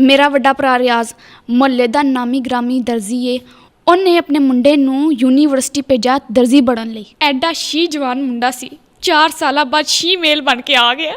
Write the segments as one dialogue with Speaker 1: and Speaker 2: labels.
Speaker 1: ਮੇਰਾ ਵੱਡਾ ਭਰਾ ਰਿਆਜ਼ ਮੁਹੱਲੇ ਦਾ ਨਾਮੀ ਗ੍ਰਾਮੀ ਦਰਜੀ ਏ। ਉਹਨੇ ਆਪਣੇ ਮੁੰਡੇ ਨੂੰ ਯੂਨੀਵਰਸਿਟੀ ਭੇਜਿਆ ਦਰਜੀ ਬਣਨ ਲਈ। ਐਡਾ ਸ਼ੀ ਜਵਾਨ ਮੁੰਡਾ ਸੀ, 4 ਸਾਲਾਂ ਬਾਅਦ ਸ਼ੀ ਮੇਲ ਬਣ ਕੇ ਆ ਗਿਆ।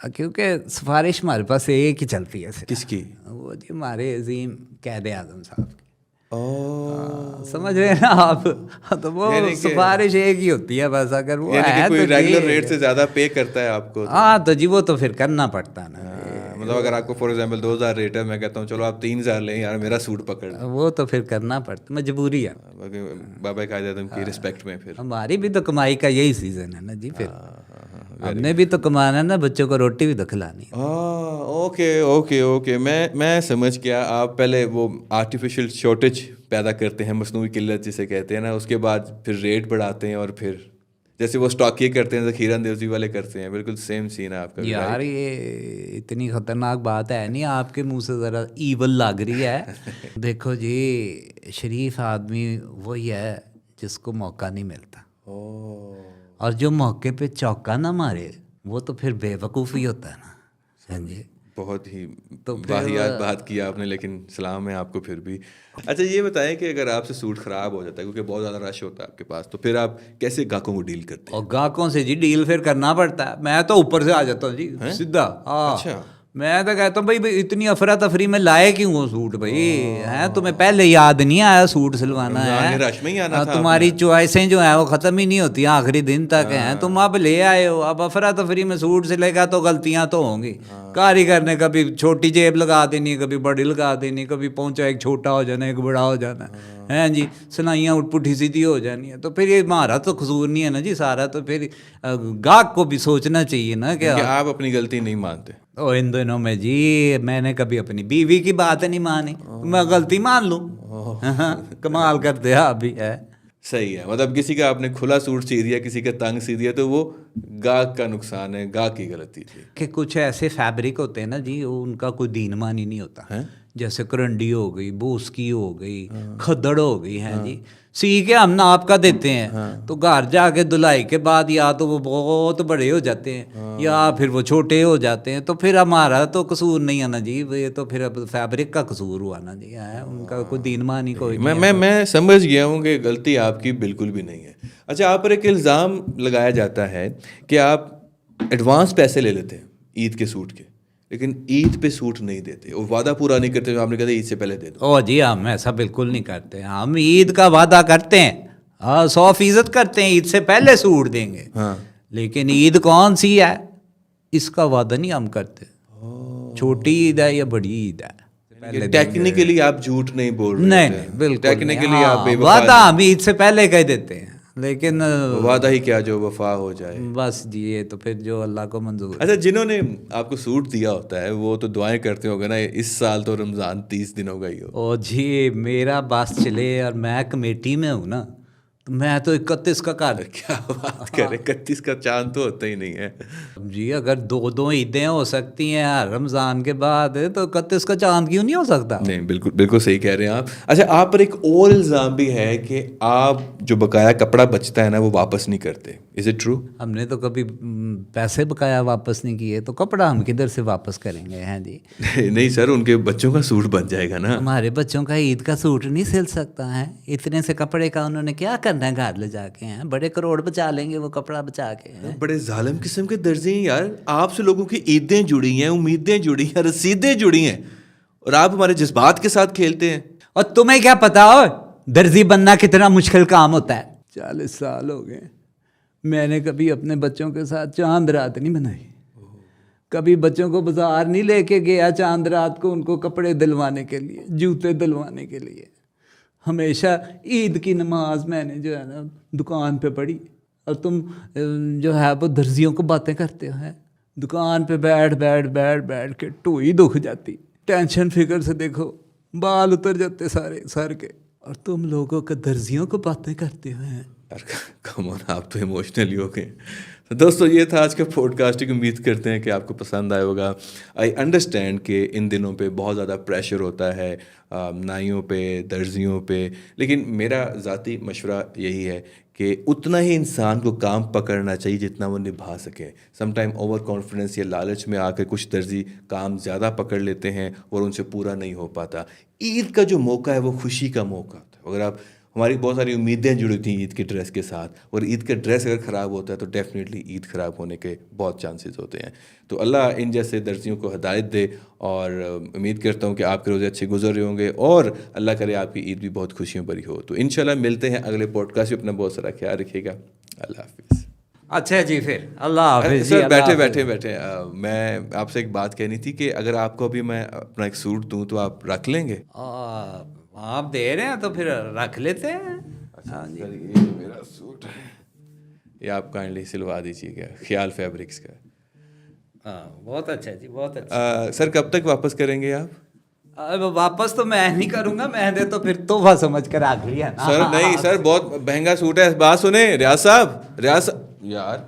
Speaker 2: کیونکہ سفارش ہمارے پاس ایک ہی چلتی ہے
Speaker 3: کس کی؟
Speaker 2: وہ جی ہمارے عظیم قائد اعظم صاحب کی.
Speaker 3: اوہ
Speaker 2: سمجھ رہے ہیں نا آپ؟ تو وہ
Speaker 3: یعنی کہ
Speaker 2: سفارش ایک ہی ہوتی ہے بس. اگر وہ
Speaker 3: یعنی کہ
Speaker 2: ہے
Speaker 3: کوئی
Speaker 2: تو
Speaker 3: ریگولر ریٹ سے زیادہ پے کرتا ہے آپ کو؟
Speaker 2: ہاں تو جی وہ تو پھر کرنا پڑتا نا.
Speaker 3: مطلب اگر آپ کو فار ایگزامپل 2000 ریٹ ہے، میں کہتا ہوں چلو آپ 3000 لیں یار، میرا سوٹ پکڑ لیں.
Speaker 2: وہ تو پھر کرنا پڑتا، مجبوری ہے.
Speaker 3: بابا قائد اعظم کی رسپیکٹ میں پھر
Speaker 2: ہماری بھی تو کمائی کا یہی سیزن ہے نا جی. پھر ہم نے بھی تو کمانا نا، بچوں کو روٹی بھی تو کھلانی ہے.
Speaker 3: اوکے میں سمجھ گیا. آپ پہلے وہ آرٹیفیشیل شارٹیج پیدا کرتے ہیں، مصنوعی قلت جسے کہتے ہیں نا، اس کے بعد پھر ریٹ بڑھاتے ہیں، اور پھر جیسے وہ اسٹاک یہ کرتے ہیں ذخیرہ اندوزی والے کرتے ہیں. بالکل سیم سین ہے آپ کا.
Speaker 2: یار یہ اتنی خطرناک بات ہے نہیں، آپ کے منہ سے ذرا ایول لگ رہی ہے. دیکھو جی شریف آدمی وہی ہے جس کو موقع نہیں ملتا، اور جو موقع پہ چوکا نہ مارے وہ تو پھر بے وقوفی ہوتا ہے نا. جی
Speaker 3: بہت ہی واحیات بات کی آپ نے، لیکن سلام ہے آپ کو پھر بھی. اچھا یہ بتائیں کہ اگر آپ سے سوٹ خراب ہو جاتا ہے کیونکہ بہت زیادہ رش ہوتا ہے آپ کے پاس، تو پھر آپ کیسے گاہکوں کو ڈیل کرتے ہیں؟
Speaker 2: اور گاہکوں سے جی ڈیل پھر کرنا پڑتا ہے. میں تو اوپر سے آ جاتا ہوں جی سیدھا.
Speaker 3: اچھا
Speaker 2: میں تو کہتا ہوں بھائی اتنی افراتفری میں لائے کیوں ہو سوٹ بھائی؟ ہیں تمہیں پہلے یاد نہیں آیا سوٹ سلوانا ہے؟
Speaker 3: رش میں ہی آنا تھا.
Speaker 2: تمہاری چوائسیں جو ہیں وہ ختم ہی نہیں ہوتی آخری دن تک ہیں. تم اب لے آئے ہو، اب افراتفری میں سوٹ سلے گا تو غلطیاں تو ہوں گی. کاریگر نے کبھی چھوٹی جیب لگا دینی، کبھی بڑی لگا دینی، کبھی پہنچا ایک چھوٹا ہو جانا، ایک بڑا ہو جانا ہے جی. سلائیاں اٹھ پٹھی سیدھی ہو جانی ہے. تو پھر یہ ہمارا تو قصور نہیں ہے نا جی سارا. تو پھر گاہک کو بھی سوچنا چاہیے نا کہ
Speaker 3: آپ اپنی غلطی نہیں مانتے.
Speaker 2: ان دنوں میں جی میں نے کبھی اپنی بیوی کی بات نہیں مانی، میں غلطی مان لوں. کمال کرتے آپ بھی ہے.
Speaker 3: صحیح ہے. مطلب کسی کا آپ نے کھلا سوٹ سی دیا، کسی کا تنگ سی دیا، تو وہ گاہک کا نقصان ہے، گاہک کی غلطی تھی.
Speaker 2: کہ کچھ ایسے فیبرک ہوتے ہیں نا جی ان کا کوئی دین مانی نہیں ہوتا. جیسے کرنڈی ہو گئی، بوسکی ہو گئی، کھدڑ ہو گئی ہیں جی، سی کے ہم ناپ کا دیتے ہیں. تو گھر جا کے دھلائی کے بعد یا تو وہ بہت بڑے ہو جاتے ہیں یا پھر وہ چھوٹے ہو جاتے ہیں. تو پھر ہمارا تو قصور نہیں ہے نا جی، یہ تو پھر اب فیبرک کا قصور ہوا نا جی. ان کا کوئی دین مانی کوئی نہیں.
Speaker 3: میں سمجھ گیا ہوں کہ غلطی آپ کی بالکل بھی نہیں ہے. اچھا آپ پر ایک الزام لگایا جاتا ہے کہ آپ ایڈوانس پیسے لے لیتے ہیں عید کے سوٹ کے، لیکن عید پہ سوٹ نہیں دیتے اور وعدہ پورا نہیں کرتے. آپ نے کہا عید سے پہلے دے دو.
Speaker 2: او جی ہم ایسا بالکل نہیں کرتے. ہم عید کا وعدہ کرتے ہیں، 100% کرتے ہیں عید سے پہلے سوٹ دیں گے. لیکن عید کون سی ہے اس کا وعدہ نہیں ہم کرتے. چھوٹی عید ہے یا بڑی عید ہے،
Speaker 3: ٹیکنیکلی آپ جھوٹ نہیں بول رہے.
Speaker 2: نہیں بالکل
Speaker 3: ٹیکنیکلی آپ بے وفا
Speaker 2: وعدہ ہم عید سے پہلے کہہ دیتے ہیں، لیکن
Speaker 3: وعدہ ہی کیا جو وفا ہو جائے.
Speaker 2: بس جی یہ تو پھر جو اللہ کو منظور.
Speaker 3: اچھا جنہوں نے آپ کو سوٹ دیا ہوتا ہے وہ تو دعائیں کرتے ہو گے نا اس سال تو رمضان 30 دنوں کا ہی ہو.
Speaker 2: او جی میرا بس چلے اور میں کمیٹی میں ہوں نا، تو میں تو 31 کا کر.
Speaker 3: کیا بات کرے، 31 کا چاند تو ہوتا ہی نہیں ہے
Speaker 2: جی. اگر دو عیدیں ہو سکتی ہیں رمضان کے بعد تو 31 کا چاند کیوں نہیں ہو سکتا؟
Speaker 3: نہیں بالکل صحیح کہہ رہے ہیں آپ. اچھا آپ پر ایک اور الزام بھی ہے کہ آپ جو بقایا کپڑا بچتا ہے نا وہ واپس نہیں کرتے. Is it true?
Speaker 2: ہم نے تو کبھی پیسے بقایا واپس نہیں کیے، تو کپڑا ہم کدھر سے واپس کریں گے ہیں جی.
Speaker 3: نہیں سر، ان کے بچوں کا سوٹ بن جائے گا نا.
Speaker 2: ہمارے بچوں کا عید کا سوٹ نہیں سل سکتا ہے. اتنے سے کپڑے کا انہوں نے کیا کرنا ہے گھر لے جا کے؟ ہیں بڑے کروڑ بچا لیں گے وہ کپڑا بچا کے.
Speaker 3: بڑے ظالم قسم کے درزی ہیں یار. آپ سے لوگوں کی عیدیں جڑی ہیں، امیدیں جڑی ہیں، رسیدیں جڑی ہیں، اور آپ ہمارے جذبات کے ساتھ کھیلتے ہیں.
Speaker 2: اور تمہیں کیا پتا ہو درزی بننا کتنا مشکل کام ہوتا ہے. 40 سال ہو گئے میں نے کبھی اپنے بچوں کے ساتھ چاند رات نہیں بنائی. کبھی بچوں کو بازار نہیں لے کے گیا چاند رات کو ان کو کپڑے دلوانے کے لیے، جوتے دلوانے کے لیے. ہمیشہ عید کی نماز میں نے جو ہے نا دکان پہ پڑھی، اور تم جو ہے وہ درزیوں کو باتیں کرتے ہو. دکان پہ بیٹھ کے ٹوئی دکھ جاتی. ٹینشن فکر سے دیکھو بال اتر جاتے سارے سر کے، اور تم لوگوں کے درزیوں کو باتیں کرتے ہیں.
Speaker 3: کم آن، آپ تو ایموشنلی ہو گئے. دوستو یہ تھا آج کا پوڈ کاسٹ. امید کرتے ہیں کہ آپ کو پسند آئے ہوگا. آئی انڈرسٹینڈ کہ ان دنوں پہ بہت زیادہ پریشر ہوتا ہے نائیوں پہ، درزیوں پہ، لیکن میرا ذاتی مشورہ یہی ہے کہ اتنا ہی انسان کو کام پکڑنا چاہیے جتنا وہ نبھا سکے. سم ٹائم اوور کانفیڈنس یا لالچ میں آ کے کچھ درزی کام زیادہ پکڑ لیتے ہیں اور ان سے پورا نہیں ہو پاتا. عید کا جو موقع ہے وہ خوشی کا موقع ہوتا ہے. اگر آپ ہماری بہت ساری امیدیں جڑی تھیں عید کی ڈریس کے ساتھ, اور عید کا ڈریس اگر خراب ہوتا ہے تو ڈیفینیٹلی عید خراب ہونے کے بہت چانسز ہوتے ہیں. تو اللہ ان جیسے درزیوں کو ہدایت دے, اور امید کرتا ہوں کہ آپ کے روزے اچھے گزر رہے ہوں گے, اور اللہ کرے آپ کی عید بھی بہت خوشیوں بھری ہو. تو انشاءاللہ ملتے ہیں اگلے پوڈ کاسٹ میں. اپنا بہت سارا خیال رکھیے گا. اللہ حافظ.
Speaker 2: اچھا جی, پھر اللہ حافظ.
Speaker 3: سر بیٹھے میں آپ سے ایک بات کہنی تھی کہ اگر آپ کو ابھی میں اپنا ایک سوٹ دوں تو آپ رکھ لیں گے؟
Speaker 2: آپ دے رہے ہیں تو پھر رکھ لیتے ہیں.
Speaker 3: یہ میرا سوٹ ہے, یہ آپ کائنڈلی سلوا دیجیے گا, خیال فیبرکس کا.
Speaker 2: بہت اچھا جی, بہت اچھا.
Speaker 3: سر کب تک واپس کریں گے آپ؟
Speaker 2: واپس تو میں نہیں کروں گا, میں نے تو پھر تحفہ سمجھ کر رکھ لیا نا.
Speaker 3: سر نہیں سر, بہت مہنگا سوٹ ہے. بات سنیں ریاض صاحب, یار